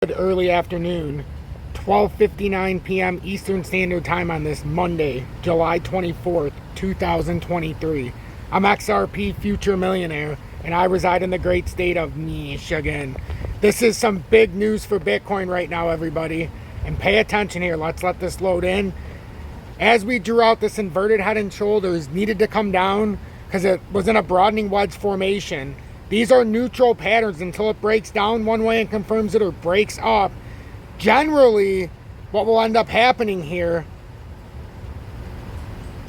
Early afternoon, 12:59 p.m. Eastern Standard Time on this Monday, July 24th, 2023. I'm XRP Future Millionaire, and I reside in the great state of Michigan. This is some big news for Bitcoin right now, everybody. And pay attention here. Let's let this load in. As we drew out this inverted head and shoulders, needed to come down because it was in a broadening wedge formation. These are neutral patterns until it breaks down one way and confirms it or breaks up. Generally, what will end up happening here,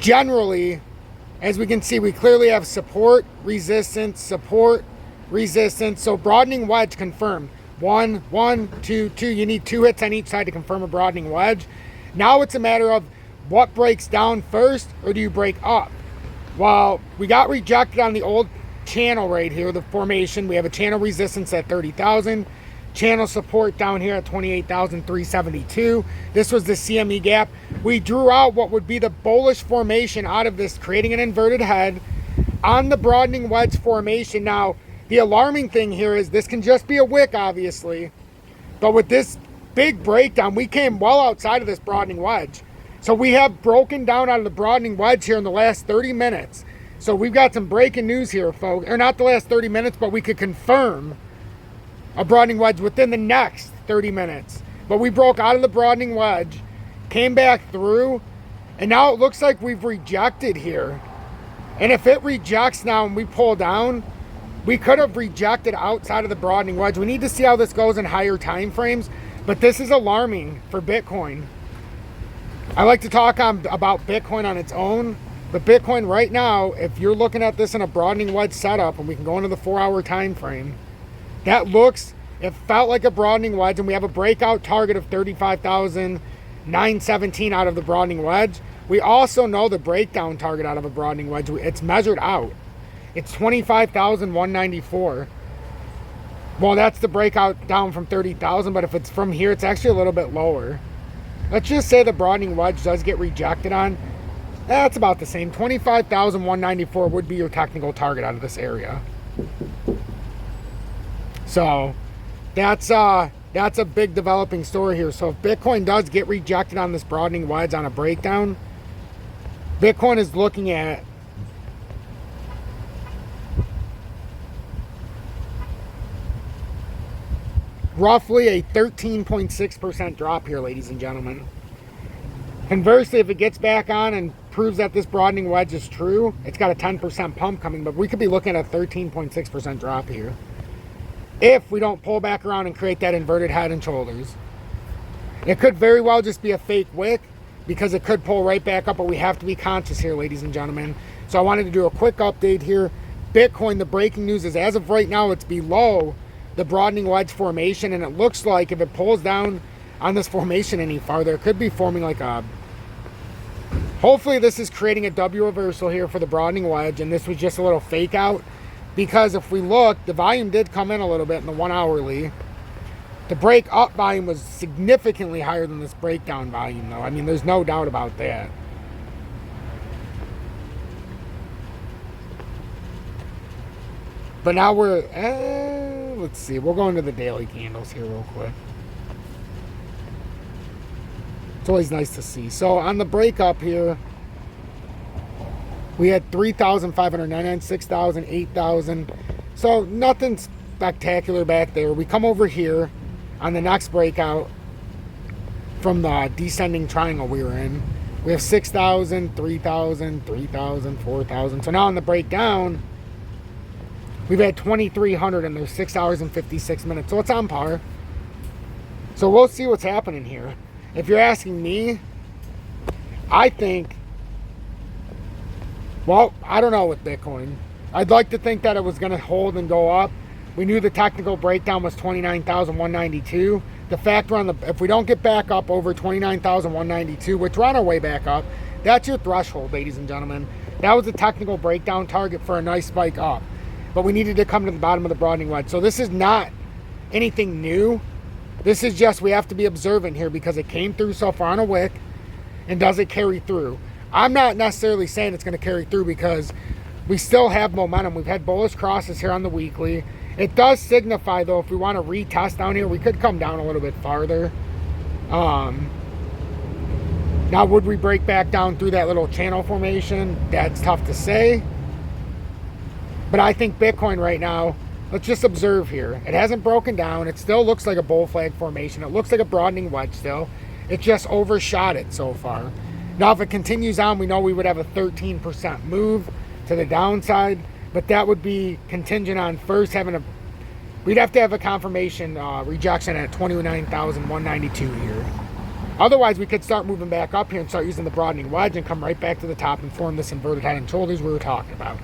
as we can see, we clearly have support, resistance, support, resistance. So broadening wedge confirmed. 1, 1, 2, 2. You need 2 hits on each side to confirm a broadening wedge. Now it's a matter of what breaks down first, or do you break up? Well, we got rejected on the old channel right here, the formation. We have a channel resistance at 30,000, channel support down here at 28,372. This was the CME gap. We drew out what would be the bullish formation out of this, creating an inverted head on the broadening wedge formation. Now, the alarming thing here is this can just be a wick, obviously, but with this big breakdown, we came well outside of this broadening wedge. So we have broken down out of the broadening wedge here in the last 30 minutes. So we've got some breaking news here, folks. Or not the last 30 minutes, but we could confirm a broadening wedge within the next 30 minutes. But we broke out of the broadening wedge, came back through, and now it looks like we've rejected here. And if it rejects now and we pull down, we could have rejected outside of the broadening wedge. We need to see how this goes in higher time frames, but this is alarming for Bitcoin. I like to talk about Bitcoin on its own. But Bitcoin right now, if you're looking at this in a broadening wedge setup, and we can go into the 4-hour time frame, it felt like a broadening wedge, and we have a breakout target of 35,917 out of the broadening wedge. We also know the breakdown target out of a broadening wedge. It's measured out. It's 25,194. Well, that's the breakout down from 30,000, but if it's from here, it's actually a little bit lower. Let's just say the broadening wedge does get rejected on. That's about the same. 25,194 would be your technical target out of this area. So that's a big developing story here. So if Bitcoin does get rejected on this broadening wedge on a breakdown, Bitcoin is looking at roughly a 13.6% drop here, ladies and gentlemen. Conversely, if it gets back on and proves that this broadening wedge is true, it's got a 10% pump coming, but we could be looking at a 13.6% drop here if we don't pull back around and create that inverted head and shoulders. It could very well just be a fake wick because it could pull right back up, but we have to be conscious here, ladies and gentlemen. So I wanted to do a quick update here. Bitcoin, the breaking news is as of right now, it's below the broadening wedge formation, and it looks like if it pulls down on this formation any farther, it could be forming like a... Hopefully this is creating a W reversal here for the broadening wedge, and this was just a little fake out, because if we look, the volume did come in a little bit in the 1 hourly. The break up volume was significantly higher than this breakdown volume, though. I mean, there's no doubt about that. But now we're, let's see, we'll go into the daily candles here real quick. It's always nice to see. So on the breakup here, we had 3,599, 6,000, 8,000. So nothing spectacular back there. We come over here on the next breakout from the descending triangle we were in. We have 6,000, 3,000, 3,000, 4,000. So now on the breakdown, we've had 2,300 and there's 6 hours and 56 minutes. So it's on par. So we'll see what's happening here. If you're asking me, I think, well, I don't know with Bitcoin. I'd like to think that it was going to hold and go up. We knew the technical breakdown was 29,192. The fact we're on the, if we don't get back up over 29,192, which we're on our way back up, that's your threshold, ladies and gentlemen. That was the technical breakdown target for a nice spike up. But we needed to come to the bottom of the broadening wedge. So this is not anything new. This is just, we have to be observant here because it came through so far on a wick, and does it carry through? I'm not necessarily saying it's going to carry through because we still have momentum. We've had bullish crosses here on the weekly, It does signify, though, if we want to retest down here, we could come down a little bit farther. Now, would we break back down through that little channel formation? That's tough to say. But I think Bitcoin right now, let's just observe here. It hasn't broken down. It still looks like a bull flag formation. It looks like a broadening wedge still. It just overshot it so far. Now, if it continues on, we know we would have a 13% move to the downside. But that would be contingent on first having a... We'd have to have a confirmation rejection at 29,192 here. Otherwise, we could start moving back up here and start using the broadening wedge and come right back to the top and form this inverted head and shoulders we were talking about.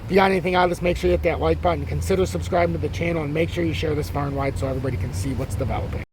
If you got anything out of this, make sure you hit that like button. Consider subscribing to the channel and make sure you share this far and wide so everybody can see what's developing.